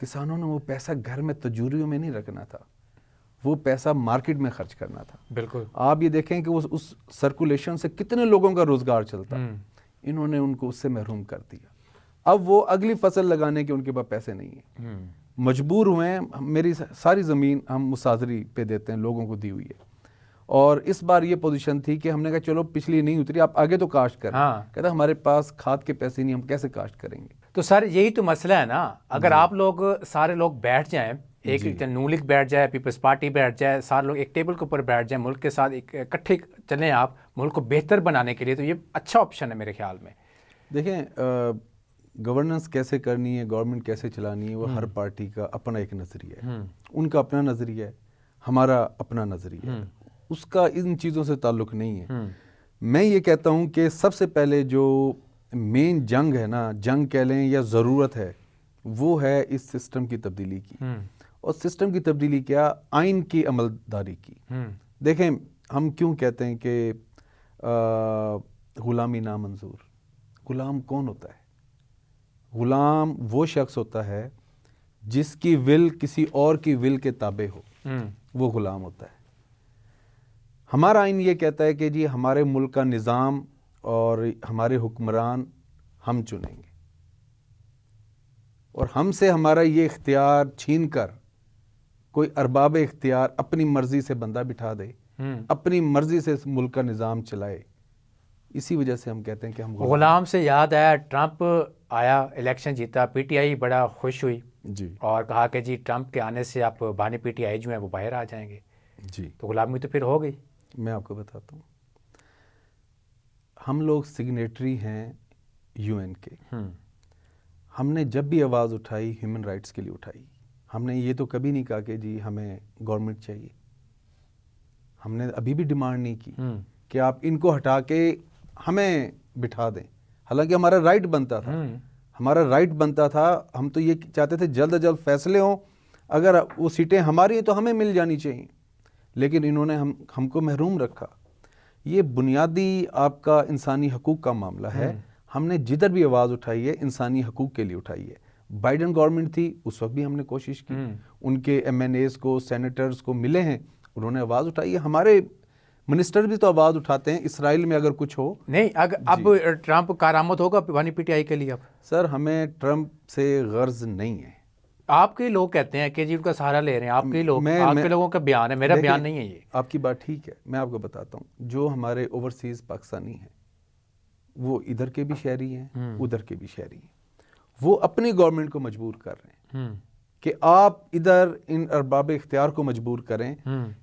کسانوں نے وہ پیسہ گھر میں تجوریوں میں نہیں رکھنا تھا, وہ پیسہ مارکیٹ میں خرچ کرنا تھا. بالکل آپ یہ دیکھیں کہ اس سرکولیشن سے کتنے لوگوں کا روزگار چلتا. انہوں نے ان کو اس سے محروم کر دیا. اب وہ اگلی فصل لگانے کے ان کے پاس پیسے نہیں ہیں, مجبور ہوئے ہیں. میری ساری زمین ہم مساظری پہ دیتے ہیں, لوگوں کو دی ہوئی ہے. اور اس بار یہ پوزیشن تھی کہ ہم نے کہا چلو پچھلی نہیں اتری, آپ آگے تو کاشت کریں. کہتا ہمارے پاس کھاد کے پیسے نہیں, ہم کیسے کاشت کریں گے؟ تو سر یہی تو مسئلہ ہے نا. اگر آپ لوگ سارے لوگ بیٹھ جائیں, ایک نون لیگ بیٹھ جائے, پیپلز پارٹی بیٹھ جائے, سارے لوگ ایک ٹیبل کے اوپر بیٹھ جائیں, ملک کے ساتھ اکٹھے چلیں آپ ملک کو بہتر بنانے کے لیے, تو یہ اچھا آپشن ہے میرے خیال میں. دیکھیں گورننس کیسے کرنی ہے, گورنمنٹ کیسے چلانی ہے, وہ ہر پارٹی کا اپنا ایک نظریہ ہے. ان کا اپنا نظریہ ہے, ہمارا اپنا نظریہ ہے, اس کا ان چیزوں سے تعلق نہیں ہے. میں یہ کہتا ہوں کہ سب سے پہلے جو مین جنگ ہے نا, جنگ کہہ لیں یا ضرورت ہے, وہ ہے اس سسٹم کی تبدیلی کی. اور سسٹم کی تبدیلی کیا؟ آئین کی عملداری کی. دیکھیں ہم کیوں کہتے ہیں کہ غلامی نامنظور. غلام کون ہوتا ہے؟ غلام وہ شخص ہوتا ہے جس کی ول کسی اور کی ول کے تابع ہو, وہ غلام ہوتا ہے. ہمارا آئین یہ کہتا ہے کہ جی ہمارے ملک کا نظام اور ہمارے حکمران ہم چنیں گے, اور ہم سے ہمارا یہ اختیار چھین کر کوئی ارباب اختیار اپنی مرضی سے بندہ بٹھا دے, اپنی مرضی سے اس ملک کا نظام چلائے. اسی وجہ سے ہم کہتے ہیں کہ ہم غلام سے یاد آیا, ٹرمپ آیا, الیکشن جیتا, پی ٹی آئی بڑا خوش ہوئی جی, اور کہا کہ جی ٹرمپ کے آنے سے آپ بانی پی ٹی آئی جو ہیں وہ باہر آ جائیں گے. جی, تو غلامی تو پھر ہو گئی. میں آپ کو بتاتا ہوں, ہم لوگ سگنیٹری ہیں یو این کے. ہم نے جب بھی آواز اٹھائی ہیومن رائٹس کے لیے اٹھائی. ہم نے یہ تو کبھی نہیں کہا کہ جی ہمیں گورنمنٹ چاہیے. ہم نے ابھی بھی ڈیمانڈ نہیں کی کہ آپ ان کو ہٹا کے ہمیں بٹھا دیں, حالانکہ ہمارا رائٹ بنتا تھا. ہمارا رائٹ بنتا تھا, ہم تو یہ چاہتے تھے جلد از جلد فیصلے ہوں, اگر وہ سیٹیں ہماری ہیں تو ہمیں مل جانی چاہیے. لیکن انہوں نے ہم کو محروم رکھا. یہ بنیادی آپ کا انسانی حقوق کا معاملہ ہے. ہم نے جدھر بھی آواز اٹھائی ہے انسانی حقوق کے لیے اٹھائی ہے. بائیڈن گورنمنٹ تھی اس وقت بھی ہم نے کوشش کی, ان کے ایم این ایز کو, سینیٹرز کو ملے ہیں, انہوں نے آواز اٹھائی ہے. ہمارے منسٹر بھی تو آواز اٹھاتے ہیں. اسرائیل میں اگر کچھ ہو نہیں, اب ٹرمپ کارآمد ہوگا بانی پی ٹی آئی کے لیے. اب سر ہمیں ٹرمپ سے غرض نہیں ہے. آپ کے لوگ کہتے ہیں کہ جی ان کا سہارا لے رہے ہیں, آپ کے لوگ, آپ کے لوگوں کا بیان ہے, میرا بیان نہیں ہے یہ. آپ کی بات ٹھیک ہے, میں آپ کو بتاتا ہوں, جو ہمارے اوورسیز پاکستانی ہیں وہ ادھر کے بھی شہری ہیں, ادھر کے بھی شہری ہیں. وہ اپنی گورنمنٹ کو مجبور کر رہے ہیں کہ آپ ادھر ان ارباب اختیار کو مجبور کریں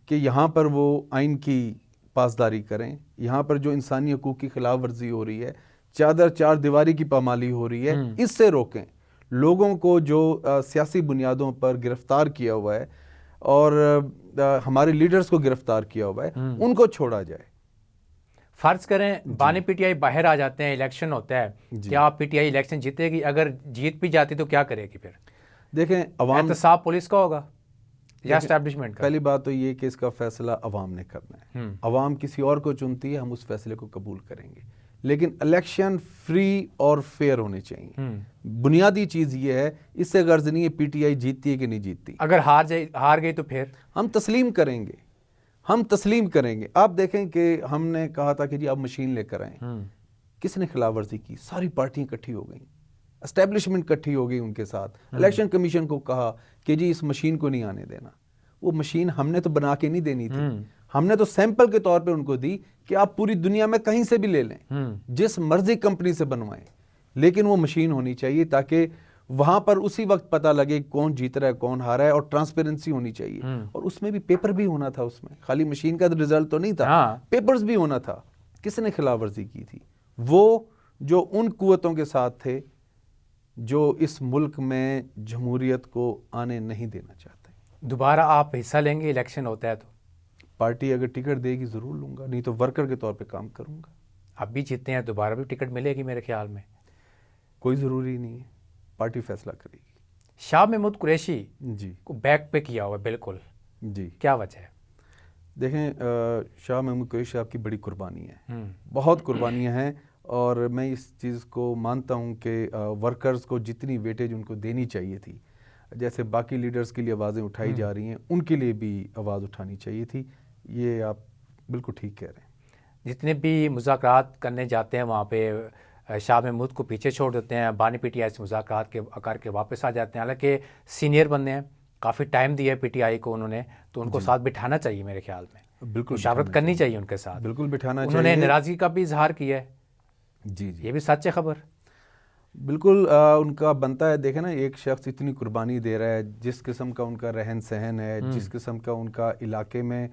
کہ یہاں پر وہ آئین کی پاسداری کریں, یہاں پر جو انسانی حقوق کی خلاف ورزی ہو رہی ہے, چار دیواری کی پامالی ہو رہی ہے, اس سے روکیں. لوگوں کو جو سیاسی بنیادوں پر گرفتار کیا ہوا ہے اور ہمارے لیڈرز کو گرفتار کیا ہوا ہے, ان کو چھوڑا جائے. فرض کریں بانی پی ٹی آئی باہر آ جاتے ہیں, الیکشن ہوتا ہے, کیا پی ٹی آئی الیکشن جیتے گی؟ اگر جیت بھی جاتی تو کیا کرے گی پھر؟ دیکھیں عوام, احتساب پولیس کا ہوگا یا اسٹیبلشمنٹ کا؟ پہلی بات تو یہ کہ اس کا فیصلہ عوام نے کرنا ہے. عوام کسی اور کو چنتی ہے, ہم اس فیصلے کو قبول کریں گے, لیکن الیکشن فری اور فیئر ہونے چاہیے. بنیادی چیز یہ ہے, اس سے غرض نہیں ہے پی ٹی آئی جیتتی ہے کہ نہیں جیتتی. اگر ہار گئی تو پھر ہم تسلیم کریں گے, ہم تسلیم کریں گے. آپ دیکھیں کہ ہم نے کہا تھا کہ جی آپ مشین لے کر آئیں, کس نے خلاف ورزی کی؟ ساری پارٹیاں اکٹھی ہو گئیں, اسٹیبلشمنٹ اکٹھی ہو گئی ان کے ساتھ. الیکشن کمیشن کو کہا کہ جی اس مشین کو نہیں آنے دینا. وہ مشین ہم نے تو بنا کے نہیں دینی تھی, ہم نے تو سیمپل کے طور پہ ان کو دی کہ آپ پوری دنیا میں کہیں سے بھی لے لیں, جس مرضی کمپنی سے بنوائیں, لیکن وہ مشین ہونی چاہیے تاکہ وہاں پر اسی وقت پتہ لگے کون جیت رہا ہے کون ہارا ہے, اور ٹرانسپیرنسی ہونی چاہیے. اور اس میں بھی پیپر بھی ہونا تھا, اس میں خالی مشین کا رزلٹ تو نہیں تھا, پیپرز بھی ہونا تھا. کس نے خلاف ورزی کی تھی؟ وہ جو ان قوتوں کے ساتھ تھے جو اس ملک میں جمہوریت کو آنے نہیں دینا چاہتے. دوبارہ آپ حصہ لیں گے الیکشن ہوتا ہے تو؟ پارٹی اگر ٹکٹ دے گی ضرور لوں گا، نہیں تو ورکر کے طور پہ کام کروں گا۔ اب بھی جیتے ہیں دوبارہ بھی ٹکٹ ملے گی میرے خیال میں؟ کوئی ضروری نہیں ہے، پارٹی فیصلہ کرے گی۔ شاہ محمود قریشی جی کو بیک پہ کیا ہوا ہے بالکل، جی، کیا وجہ ہے؟ دیکھیں شاہ محمود قریشی صاحب کی بڑی قربانی ہے، بہت قربانیاں ہیں، اور میں اس چیز کو مانتا ہوں کہ ورکرز کو جتنی ویٹیج ان کو دینی چاہیے تھی، جیسے باقی لیڈرز کے لیے آوازیں اٹھائی جا رہی ہیں، ان کے لیے بھی آواز اٹھانی چاہیے تھی۔ یہ آپ بالکل ٹھیک کہہ رہے ہیں۔ جتنے بھی مذاکرات کرنے جاتے ہیں وہاں پہ شاہ محمود کو پیچھے چھوڑ دیتے ہیں، بانی پی ٹی آئی سے مذاکرات کے کر کے واپس آ جاتے ہیں، حالانکہ سینئر بندے ہیں، کافی ٹائم دیا ہے پی ٹی آئی کو انہوں نے، تو ان کو ساتھ بٹھانا چاہیے میرے خیال میں، بالکل مشاورت کرنی چاہیے ان کے ساتھ، بالکل بٹھانا انہوں نے چاہیے۔ ناراضگی کا بھی اظہار کیا ہے، جی جی، یہ بھی سچ ہے خبر؟ بالکل ان کا بنتا ہے۔ دیکھیں نا، ایک شخص اتنی قربانی دے رہا ہے، جس قسم کا ان کا رہن سہن ہے، جس قسم کا ان کا علاقے میں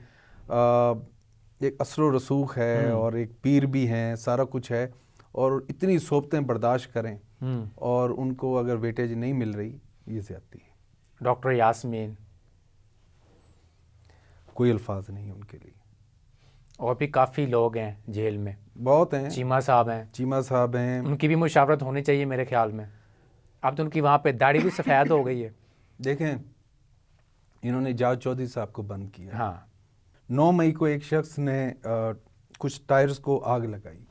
ایک اثر و رسوخ ہے، اور ایک پیر بھی ہیں، سارا کچھ ہے، اور اتنی صحبتیں برداشت کریں اور ان کو اگر ویٹیج نہیں مل رہی، یہ زیادتی ہے۔ ڈاکٹر یاسمین کوئی الفاظ نہیں ان کے لیے۔ اور بھی کافی لوگ ہیں جیل میں، بہت ہیں، چیمہ صاحب ہیں، چیمہ صاحب ہیں۔ ان کی بھی مشاورت ہونی چاہیے میرے خیال میں، اب تو ان کی وہاں پہ داڑھی بھی سفید ہو گئی ہے۔ دیکھیں، انہوں نے جاوید چودھری صاحب کو بند کیا۔ ہاں، 9 مئی کو ایک شخص نے کچھ ٹائرز کو آگ لگائی،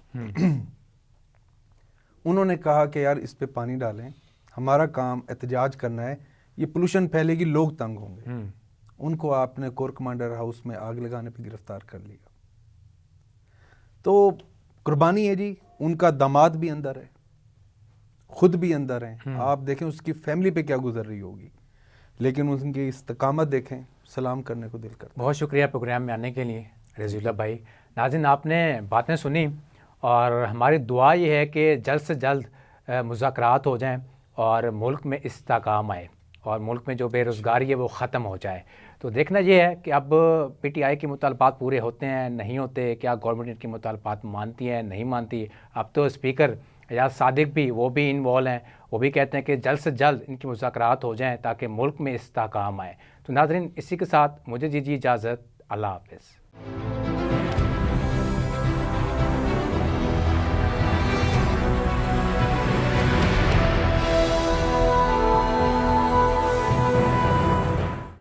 انہوں نے کہا کہ یار اس پہ پانی ڈالیں، ہمارا کام احتجاج کرنا ہے، یہ پولوشن پھیلے گی، لوگ تنگ ہوں گے۔ ان کو آپ نے کور کمانڈر ہاؤس میں آگ لگانے پہ گرفتار کر لیا۔ تو قربانی ہے جی، ان کا داماد بھی اندر ہے، خود بھی اندر ہیں، آپ دیکھیں اس کی فیملی پہ کیا گزر رہی ہوگی، لیکن ان کی استقامت دیکھیں، سلام کرنے کو دل کرتا ہے۔ بہت شکریہ پروگرام میں آنے کے لیے رضی اللہ بھائی۔ ناظرین، آپ نے باتیں سنی، اور ہماری دعا یہ ہے کہ جلد سے جلد مذاکرات ہو جائیں اور ملک میں استحکام آئے، اور ملک میں جو بے روزگاری ہے وہ ختم ہو جائے۔ تو دیکھنا یہ ہے کہ اب پی ٹی آئی کے مطالبات پورے ہوتے ہیں نہیں ہوتے، کیا گورنمنٹ ان کے مطالبات مانتی ہے نہیں مانتی۔ اب تو اسپیکر ایاز صادق بھی، وہ بھی انوالو ہیں، وہ بھی کہتے ہیں کہ جلد سے جلد ان کی مذاکرات ہو جائیں تاکہ ملک میں استحکام آئے۔ تو ناظرین، اسی کے ساتھ مجھے دیجیے اجازت، اللہ حافظ۔